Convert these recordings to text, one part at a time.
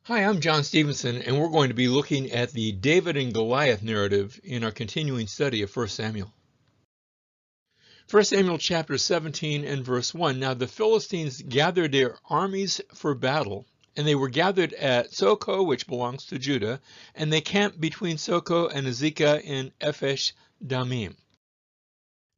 Hi, I'm John Stevenson, and we're going to be looking at the David and Goliath narrative in our continuing study of 1 Samuel. 1 Samuel chapter 17 and verse 1. Now the Philistines gathered their armies for battle, and they were gathered at Soko, which belongs to Judah, and they camped between Soko and Azekah in Ephesh Damim.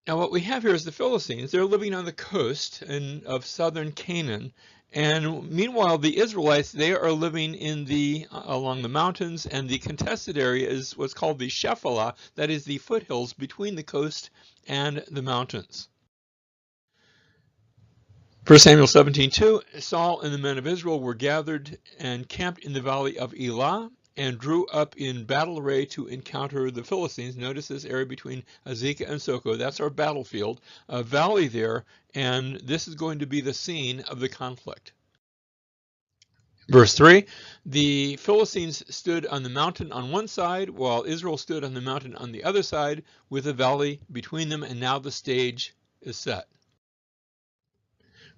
Now what we have here is the Philistines. They're living on the coast of southern Canaan, and meanwhile the Israelites, they are living in along the mountains, and the contested area is what's called the Shephelah, that is the foothills between the coast and the mountains. 1 Samuel 17:2, Saul and the men of Israel were gathered and camped in the valley of Elah, and drew up in battle array to encounter the Philistines. Notice this area between Azekah and Soko. That's our battlefield, a valley there, and this is going to be the scene of the conflict. Verse 3, the Philistines stood on the mountain on one side, while Israel stood on the mountain on the other side, with a valley between them, and now the stage is set.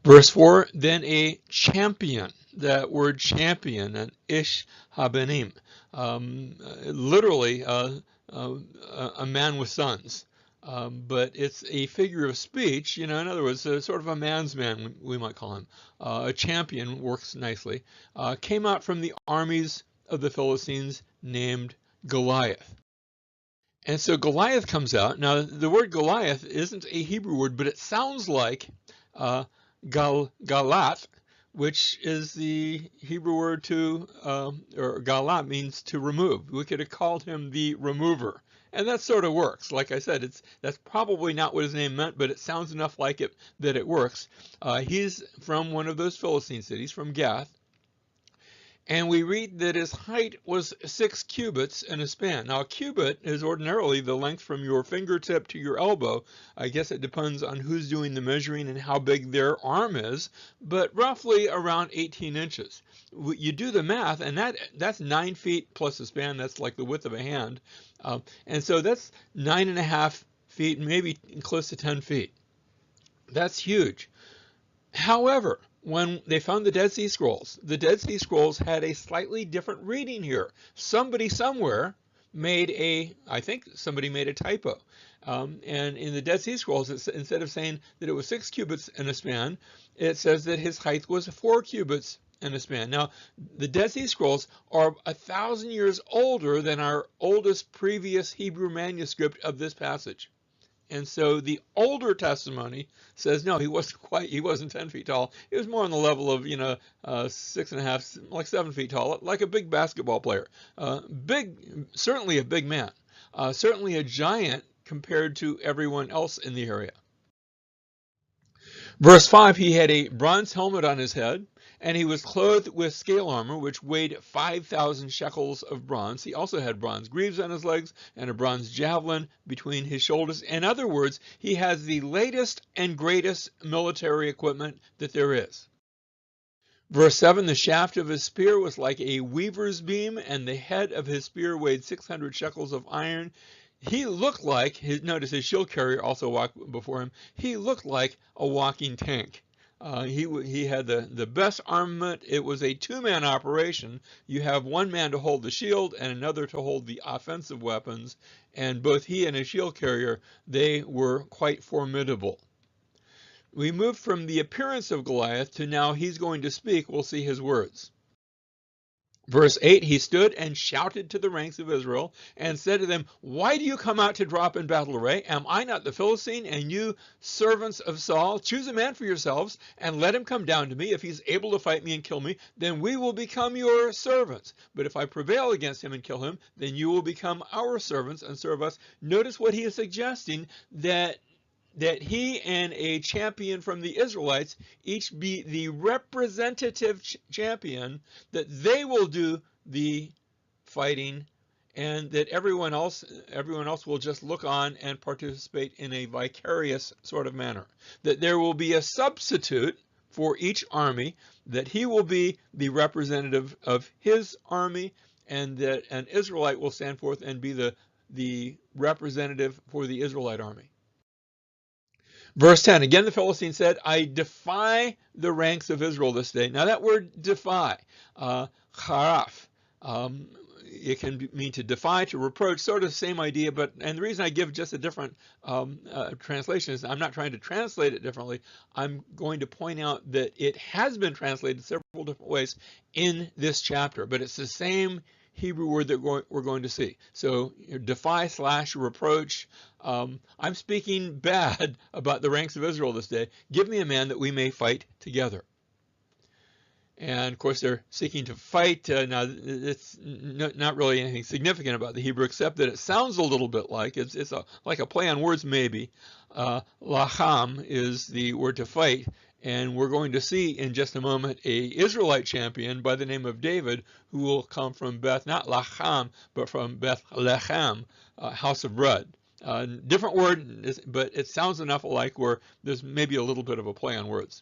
Verse 4, then a champion, that word champion, an ish habenim, literally a man with sons. But it's a figure of speech, in other words, sort of a man's man, we might call him. A champion works nicely. Came out from the armies of the Philistines named Goliath. And so Goliath comes out. Now, the word Goliath isn't a Hebrew word, but it sounds like Galath, which is the Hebrew word or Galat means to remove. We could have called him the remover. And that sort of works. Like I said, that's probably not what his name meant, but it sounds enough like it that it works. He's from one of those Philistine cities, from Gath. And we read that his height was 6 cubits and a span. Now, a cubit is ordinarily the length from your fingertip to your elbow. I guess it depends on who's doing the measuring and how big their arm is, but roughly around 18 inches. You do the math, and that's 9 feet plus a span. That's like the width of a hand. And so that's 9.5 feet, maybe close to 10 feet. That's huge. However, when they found the Dead Sea Scrolls had a slightly different reading here. Somebody somewhere I think somebody made a typo. And in the Dead Sea Scrolls, instead of saying that it was 6 cubits and a span, it says that his height was 4 cubits and a span. Now, the Dead Sea Scrolls are 1,000 years older than our oldest previous Hebrew manuscript of this passage. And so the older testimony says, no, he wasn't 10 feet tall. He was more on the level of, 6.5, like 7 feet tall, like a big basketball player. Certainly a big man, certainly a giant compared to everyone else in the area. Verse 5, he had a bronze helmet on his head, and he was clothed with scale armor, which weighed 5,000 shekels of bronze. He also had bronze greaves on his legs and a bronze javelin between his shoulders. In other words, he has the latest and greatest military equipment that there is. Verse 7, the shaft of his spear was like a weaver's beam, and the head of his spear weighed 600 shekels of iron. He looked like, notice his shield carrier also walked before him, he looked like a walking tank. He had the best armament. It was a two-man operation. You have one man to hold the shield and another to hold the offensive weapons, and both he and his shield carrier, they were quite formidable. We move from the appearance of Goliath to now he's going to speak. We'll see his words. Verse 8, he stood and shouted to the ranks of Israel and said to them, why do you come out to drop in battle array? Am I not the Philistine, and you servants of Saul? Choose a man for yourselves and let him come down to me. If he's able to fight me and kill me, then we will become your servants. But if I prevail against him and kill him, then you will become our servants and serve us. Notice what he is suggesting, that he and a champion from the Israelites each be the representative champion, that they will do the fighting, and that everyone else will just look on and participate in a vicarious sort of manner. That there will be a substitute for each army, that he will be the representative of his army, and that an Israelite will stand forth and be the representative for the Israelite army. Verse 10, again the Philistine said, I defy the ranks of Israel this day. Now that word defy, charaf. It can mean to defy, to reproach, sort of same idea, and the reason I give just a different translation is I'm not trying to translate it differently. I'm going to point out that it has been translated several different ways in this chapter, but it's the same Hebrew word that we're going to see. So defy / reproach. I'm speaking bad about the ranks of Israel this day. Give me a man that we may fight together. And of course, they're seeking to fight. Now, it's not really anything significant about the Hebrew, except that it sounds a little bit like it's like a play on words, maybe. Lacham is the word to fight, and we're going to see in just a moment a Israelite champion by the name of David, who will come from not Lacham, but from Beth Lechem, house of bread. Different word, but it sounds enough alike where there's maybe a little bit of a play on words.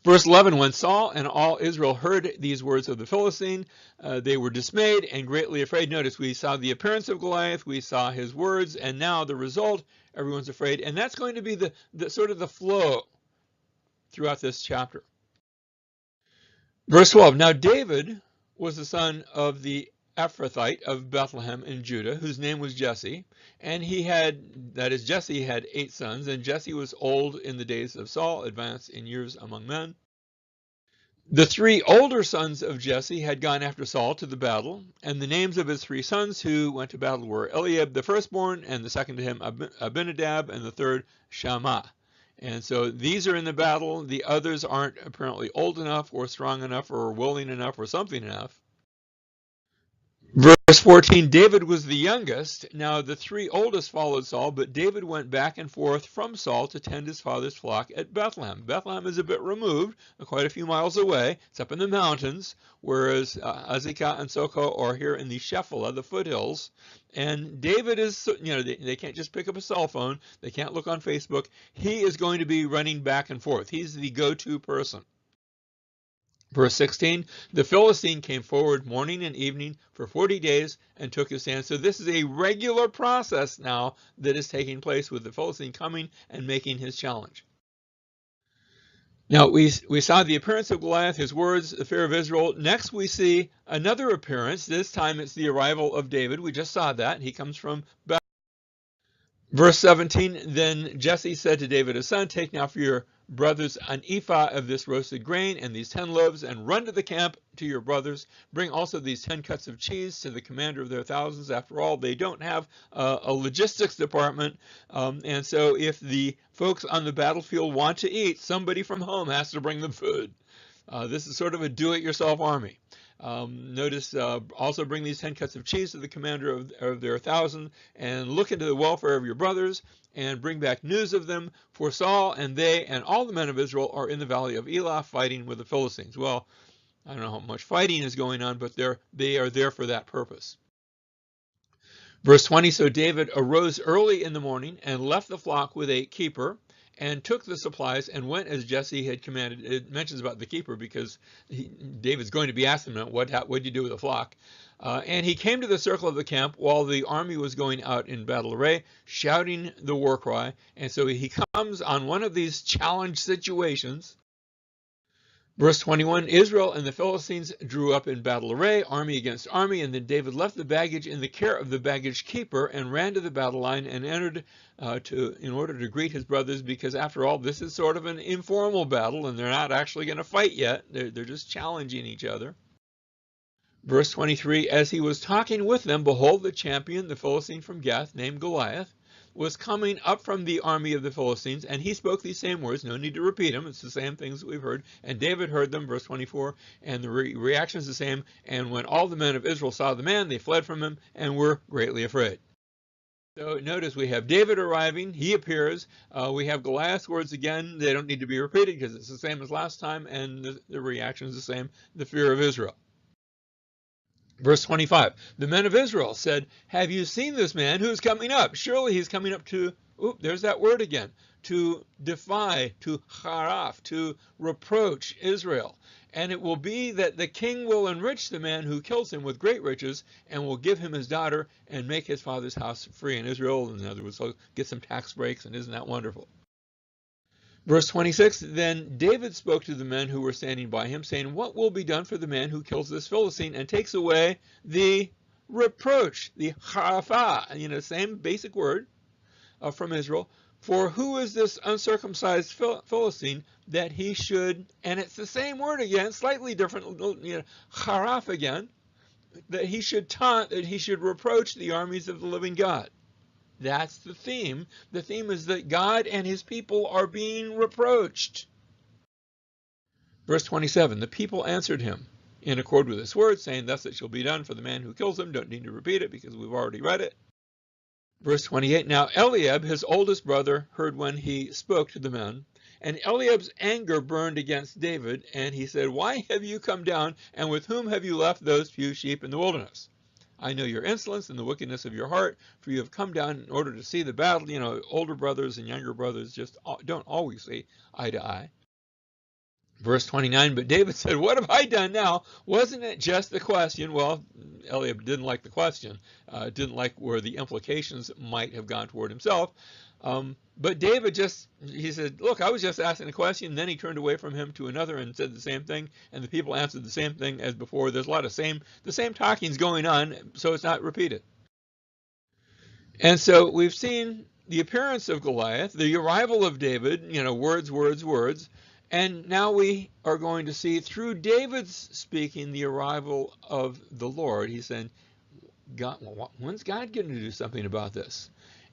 Verse 11, when Saul and all Israel heard these words of the Philistine, they were dismayed and greatly afraid. Notice we saw the appearance of Goliath, we saw his words, and now the result, everyone's afraid. And that's going to be the sort of the flow throughout this chapter. Verse 12, now David was the son of the Ephrathite of Bethlehem in Judah, whose name was Jesse, and Jesse had 8 sons, and Jesse was old in the days of Saul, advanced in years among men. The 3 older sons of Jesse had gone after Saul to the battle, and the names of his 3 sons who went to battle were Eliab the firstborn, and the second to him Abinadab, and the third Shammah. And so these are in the battle. The others aren't apparently old enough or strong enough or willing enough or something enough. Verse 14, David was the youngest. Now the 3 oldest followed Saul, but David went back and forth from Saul to tend his father's flock at Bethlehem. Bethlehem is a bit removed, quite a few miles away. It's up in the mountains, whereas Azekah and Soko are here in the Shephelah, the foothills. And David is, they can't just pick up a cell phone. They can't look on Facebook. He is going to be running back and forth. He's the go-to person. Verse 16, the Philistine came forward morning and evening for 40 days and took his stand. So this is a regular process now that is taking place with the Philistine coming and making his challenge. Now we saw the appearance of Goliath, his words, the fear of Israel. Next we see another appearance. This time it's the arrival of David. We just saw that. He comes from Bethlehem. Verse 17, then Jesse said to David his son, take now for your brothers an ephah of this roasted grain and these 10 loaves, and run to the camp to your brothers. Bring also these 10 cuts of cheese to the commander of their thousands. After all, they don't have a logistics department, and so if the folks on the battlefield want to eat, somebody from home has to bring them food. This is sort of a do-it-yourself army. Notice also bring these 10 cuts of cheese to the commander of their 1,000, and look into the welfare of your brothers, and bring back news of them, for Saul and they and all the men of Israel are in the valley of Elah fighting with the Philistines. Well, I don't know how much fighting is going on, but they are there for that purpose. Verse 20, so David arose early in the morning and left the flock with a keeper, and took the supplies and went as Jesse had commanded. It mentions about the keeper because David's going to be asking him, what did you do with the flock? And he came to the circle of the camp while the army was going out in battle array, shouting the war cry. And so he comes on one of these challenge situations. Verse 21, Israel and the Philistines drew up in battle array, army against army, and then David left the baggage in the care of the baggage keeper and ran to the battle line and entered in order to greet his brothers, because after all, this is sort of an informal battle and they're not actually going to fight yet. They're just challenging each other. Verse 23, as he was talking with them, behold, the champion, the Philistine from Gath, named Goliath, was coming up from the army of the Philistines, and he spoke these same words. No need to repeat them. It's the same things that we've heard. And David heard them, verse 24, and the reaction is the same. And when all the men of Israel saw the man, they fled from him and were greatly afraid. So notice we have David arriving. He appears. We have Goliath's words again. They don't need to be repeated because it's the same as last time, and the reaction is the same, the fear of Israel. Verse 25, the men of Israel said, have you seen this man who is coming up? Surely he's coming up to, there's that word again, to defy, to charaf, to reproach Israel. And it will be that the king will enrich the man who kills him with great riches, and will give him his daughter and make his father's house free in Israel. In other words, he'll get some tax breaks, and isn't that wonderful? Verse 26, then David spoke to the men who were standing by him, saying, what will be done for the man who kills this Philistine and takes away the reproach, the harafa, same basic word from Israel. For who is this uncircumcised Philistine that he should, and it's the same word again, slightly different, haraf again, that he should taunt, that he should reproach the armies of the living God. That's the theme. The theme is that God and his people are being reproached. Verse 27, the people answered him in accord with his words, saying, thus it shall be done for the man who kills him. Don't need to repeat it because we've already read it. Verse 28, now Eliab, his oldest brother, heard when he spoke to the men, and Eliab's anger burned against David, and he said, why have you come down, and with whom have you left those few sheep in the wilderness? I know your insolence and the wickedness of your heart, for you have come down in order to see the battle. Older brothers and younger brothers just don't always see eye to eye. Verse 29, but David said, what have I done now? Wasn't it just the question? Well, Eliab didn't like the question, didn't like where the implications might have gone toward himself. But David he said, look, I was just asking a question. And then he turned away from him to another and said the same thing. And the people answered the same thing as before. There's a lot of the same talking's going on, so it's not repeated. And so we've seen the appearance of Goliath, the arrival of David, words, words, words. And now we are going to see through David's speaking the arrival of the Lord. He's saying, God, when's God going to do something about this?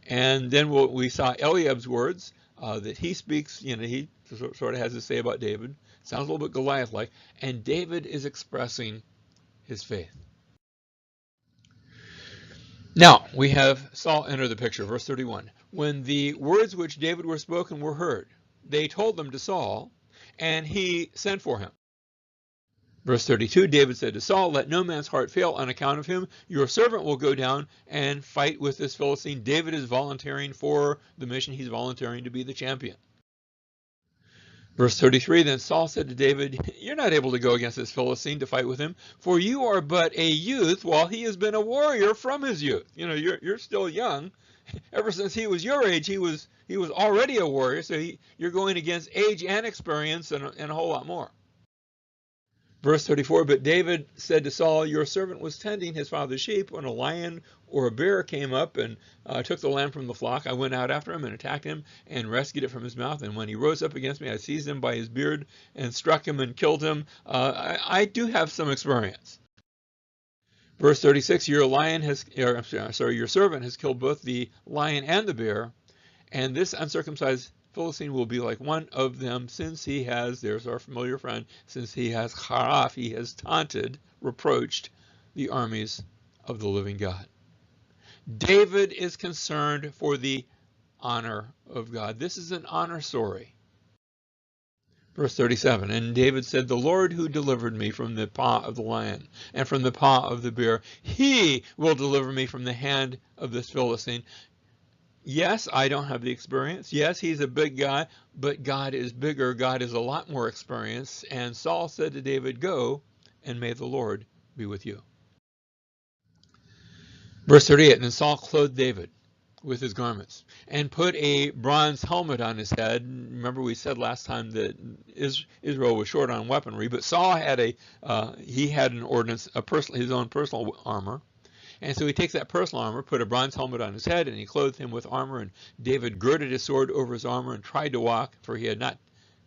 And then we saw Eliab's words that he speaks, he sort of has to say about David. Sounds a little bit Goliath-like. And David is expressing his faith. Now, we have Saul enter the picture, verse 31. When the words which David were spoken were heard, they told them to Saul, and he sent for him. Verse 32, David said to Saul, let no man's heart fail on account of him. Your servant will go down and fight with this Philistine. David is volunteering for the mission. He's volunteering to be the champion. Verse 33, then Saul said to David, you're not able to go against this Philistine to fight with him, for you are but a youth while he has been a warrior from his youth. You're still young. Ever since he was your age, he was already a warrior, so you're going against age and experience and a whole lot more. Verse 34, but David said to Saul, your servant was tending his father's sheep when a lion or a bear came up and took the lamb from the flock. I went out after him and attacked him and rescued it from his mouth. And when he rose up against me, I seized him by his beard and struck him and killed him. I do have some experience. Verse 36, your servant has killed both the lion and the bear, and this uncircumcised Philistine will be like one of them, since he has, there's our familiar friend, since he has haraf, he has taunted, reproached the armies of the living God. David is concerned for the honor of God. This is an honor story. Verse 37, and David said, the Lord who delivered me from the paw of the lion and from the paw of the bear, he will deliver me from the hand of this Philistine. Yes, I don't have the experience. Yes, he's a big guy, but God is bigger. God is a lot more experienced. And Saul said to David, go, and may the Lord be with you. Verse 38, and Saul clothed David with his garments and put a bronze helmet on his head. Remember, we said last time that Israel was short on weaponry, but Saul had an ordinance, his own personal armor. And so he takes that personal armor, put a bronze helmet on his head, and he clothed him with armor. And David girded his sword over his armor and tried to walk, for he had not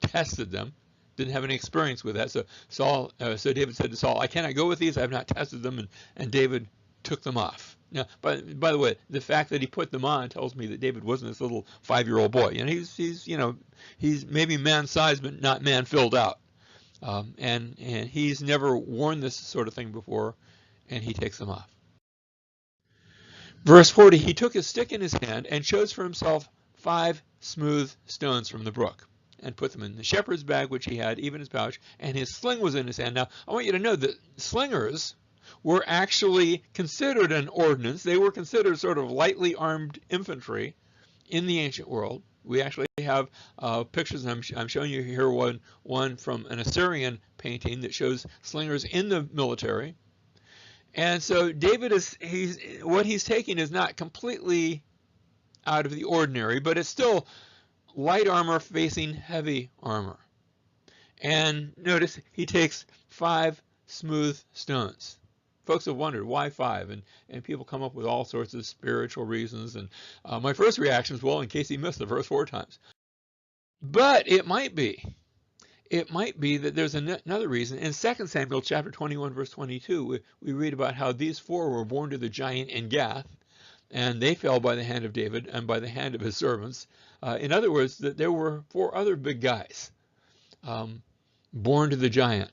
tested them, didn't have any experience with that. So David said to Saul, I cannot go with these, I have not tested them. And David took them off. Now, by the way, the fact that he put them on tells me that David wasn't this little 5-year-old boy. He's maybe man-sized, but not man-filled out. And he's never worn this sort of thing before, and he takes them off. Verse 40, he took his stick in his hand and chose for himself 5 smooth stones from the brook and put them in the shepherd's bag, which he had, even his pouch, and his sling was in his hand. Now, I want you to know that slingers were actually considered an ordnance. They were considered sort of lightly armed infantry in the ancient world. We actually have pictures, and I'm showing you here one from an Assyrian painting that shows slingers in the military. And so David what he's taking is not completely out of the ordinary, but it's still light armor facing heavy armor. And notice he takes 5 smooth stones. Folks have wondered why 5, and people come up with all sorts of spiritual reasons. And my first reaction is, well, in case he missed the first 4 times. But it might be. It might be that there's another reason. In 2 Samuel chapter 21, verse 22, we read about how these 4 were born to the giant in Gath, and they fell by the hand of David and by the hand of his servants. In other words, that there were 4 other big guys born to the giant.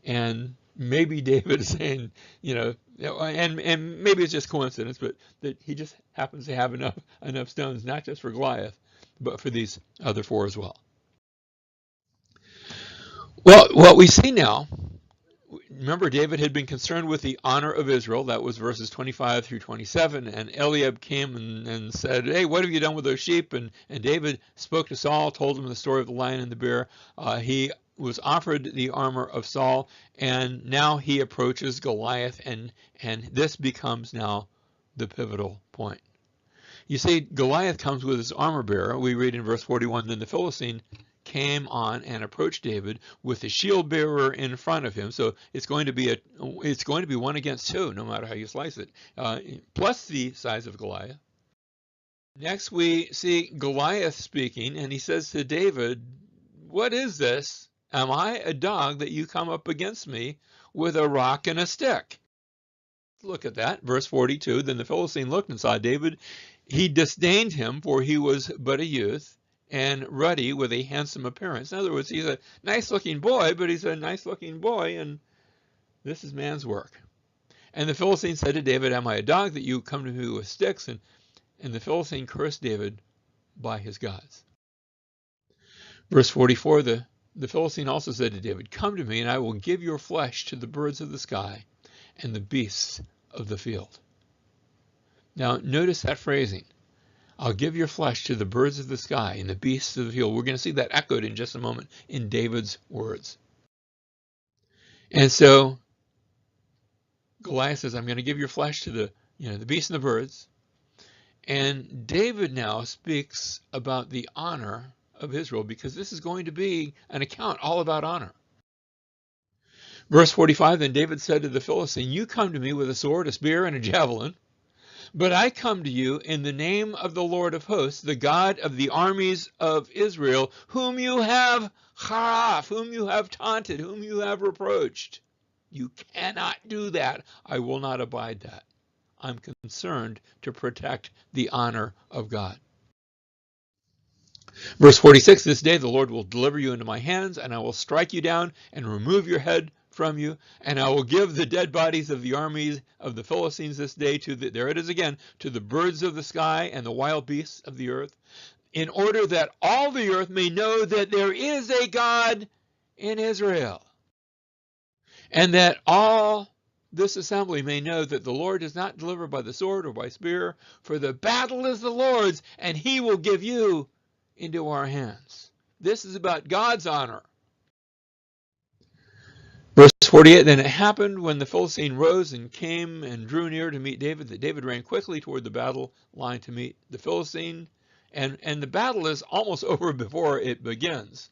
And maybe David is saying, and maybe it's just coincidence, but that he just happens to have enough stones, not just for Goliath, but for these other 4 as well. Well, what we see now, remember David had been concerned with the honor of Israel. That was verses 25 through 27. And Eliab came and said, hey, what have you done with those sheep? And David spoke to Saul, told him the story of the lion and the bear. He was offered the armor of Saul, and now he approaches Goliath, and this becomes now the pivotal point. You see, Goliath comes with his armor bearer. We read in verse 41, then the Philistine came on and approached David with the shield bearer in front of him. So it's going to be 1 against 2, no matter how you slice it, plus the size of Goliath. Next, we see Goliath speaking, and he says to David, what is this? Am I a dog that you come up against me with a rock and a stick? Look at that, verse 42. Then the Philistine looked and saw David. He disdained him, for he was but a youth, and ruddy with a handsome appearance. In other words, he's a nice-looking boy, but he's a nice-looking boy, and this is man's work. And the Philistine said to David, am I a dog that you come to me with sticks? And the Philistine cursed David by his gods. Verse 44, the Philistine also said to David, come to me, and I will give your flesh to the birds of the sky and the beasts of the field. Now, notice that phrasing. I'll give your flesh to the birds of the sky and the beasts of the field. We're going to see that echoed in just a moment in David's words. And so Goliath says, I'm going to give your flesh to the beasts and the birds. And David now speaks about the honor of Israel, because this is going to be an account all about honor. Verse 45, then David said to the Philistine, you come to me with a sword, a spear, and a javelin, but I come to you in the name of the Lord of hosts, the God of the armies of Israel, whom you have haraf, whom you have taunted, whom you have reproached. You cannot do that. I will not abide that. I'm concerned to protect the honor of God. Verse 46, this day the Lord will deliver you into my hands, and I will strike you down and remove your head from you, and I will give the dead bodies of the armies of the Philistines this day there it is again, to the birds of the sky and the wild beasts of the earth, in order that all the earth may know that there is a God in Israel, and that all this assembly may know that the Lord does not deliver by the sword or by spear, for the battle is the Lord's, and he will give you into our hands. This is about God's honor. Verse 48, then it happened when the Philistine rose and came and drew near to meet David, that David ran quickly toward the battle line to meet the Philistine, and the battle is almost over before it begins.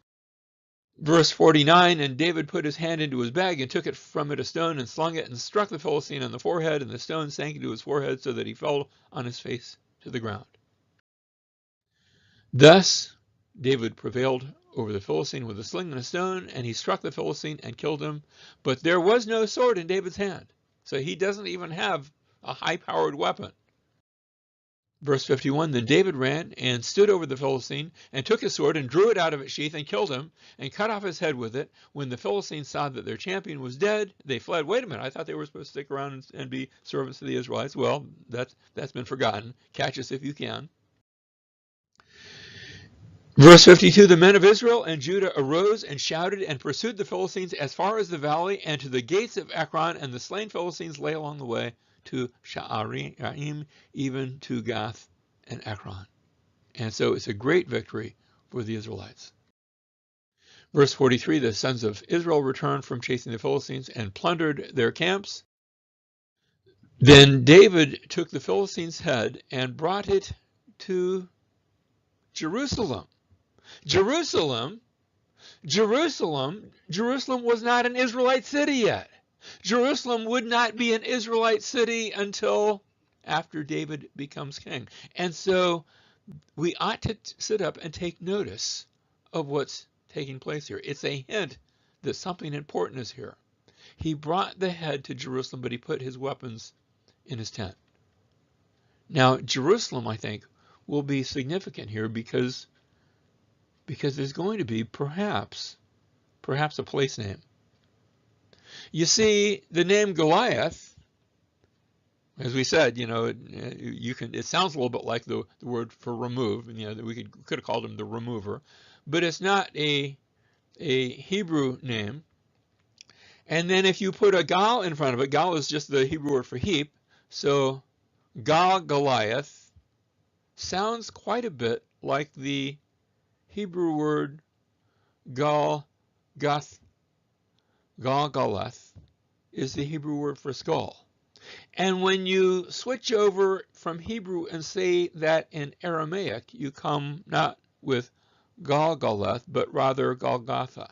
Verse 49, and David put his hand into his bag and took it from it a stone and slung it and struck the Philistine on the forehead, and the stone sank into his forehead so that he fell on his face to the ground. Thus David prevailed over the Philistine with a sling and a stone, and he struck the Philistine and killed him. But there was no sword in David's hand, so he doesn't even have a high-powered weapon. Verse 51, then David ran and stood over the Philistine and took his sword and drew it out of its sheath and killed him and cut off his head with it. When the Philistines saw that their champion was dead, they fled. Wait a minute, I thought they were supposed to stick around and be servants to the Israelites. Well, that's been forgotten. Catch us if you can. Verse 52, the men of Israel and Judah arose and shouted and pursued the Philistines as far as the valley and to the gates of Ekron, and the slain Philistines lay along the way to Sha'araim, even to Gath and Ekron. And so it's a great victory for the Israelites. Verse 43, the sons of Israel returned from chasing the Philistines and plundered their camps. Then David took the Philistines' head and brought it to Jerusalem. Jerusalem was not an Israelite city yet. Jerusalem would not be an Israelite city until after David becomes king. And so we ought to sit up and take notice of what's taking place here. It's a hint that something important is here. He brought the head to Jerusalem, but he put his weapons in his tent. Now, Jerusalem, I think, will be significant here because there's going to be perhaps a place name. You see, the name Goliath, as we said, it sounds a little bit like the word for remove, that we could have called him the remover, but it's not a Hebrew name. And then if you put a Gal in front of it, Gal is just the Hebrew word for heap, so Goliath sounds quite a bit like the Hebrew word Galath is the Hebrew word for skull. And when you switch over from Hebrew and say that in Aramaic, you come not with Galath, but rather Golgotha,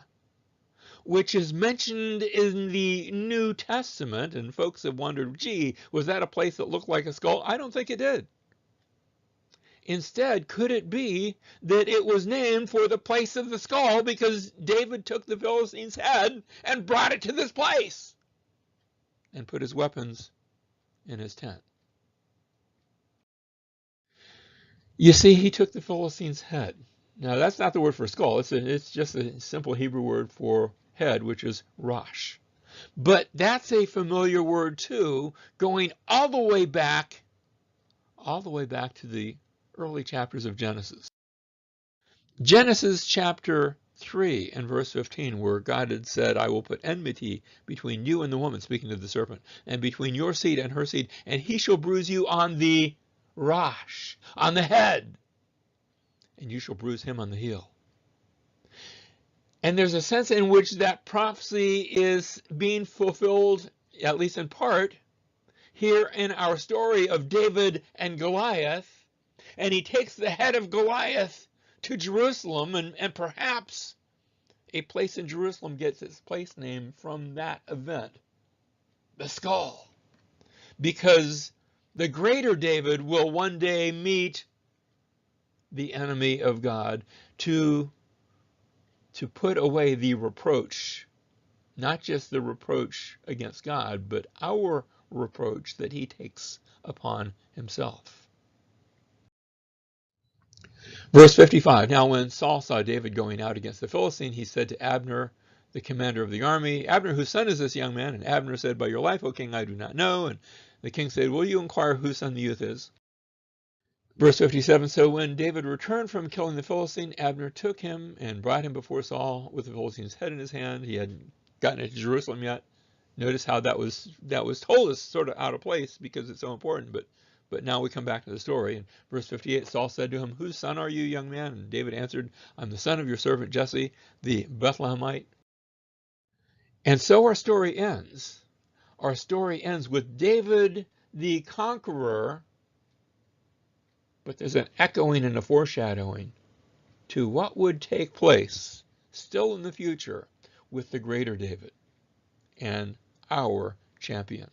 which is mentioned in the New Testament. And folks have wondered, gee, was that a place that looked like a skull? I don't think it did. Instead, could it be that it was named for the place of the skull because David took the Philistine's head and brought it to this place and put his weapons in his tent? You see, he took the Philistine's head. Now, that's not the word for skull. It's just a simple Hebrew word for head, which is Rosh. But that's a familiar word, too, going all the way back to the early chapters of Genesis. Genesis chapter 3 and verse 15, where God had said, I will put enmity between you and the woman, speaking to the serpent, and between your seed and her seed, and he shall bruise you on the Rosh, on the head, and you shall bruise him on the heel. And there's a sense in which that prophecy is being fulfilled, at least in part, here in our story of David and Goliath. And he takes the head of Goliath to Jerusalem, and perhaps a place in Jerusalem gets its place name from that event, the skull. Because the greater David will one day meet the enemy of God to put away the reproach, not just the reproach against God, but our reproach that he takes upon himself. Verse 55, now when Saul saw David going out against the Philistine, he said to Abner, the commander of the army, Abner, whose son is this young man? And Abner said, by your life, O king, I do not know. And the king said, will you inquire whose son the youth is? Verse 57, so when David returned from killing the Philistine, Abner took him and brought him before Saul with the Philistine's head in his hand. He hadn't gotten it to Jerusalem yet. Notice how that was told us sort of out of place because it's so important, but now we come back to the story. In verse 58, Saul said to him, whose son are you, young man? And David answered, I'm the son of your servant Jesse, the Bethlehemite. And so our story ends. Our story ends with David the conqueror, but there's an echoing and a foreshadowing to what would take place still in the future with the greater David and our champion.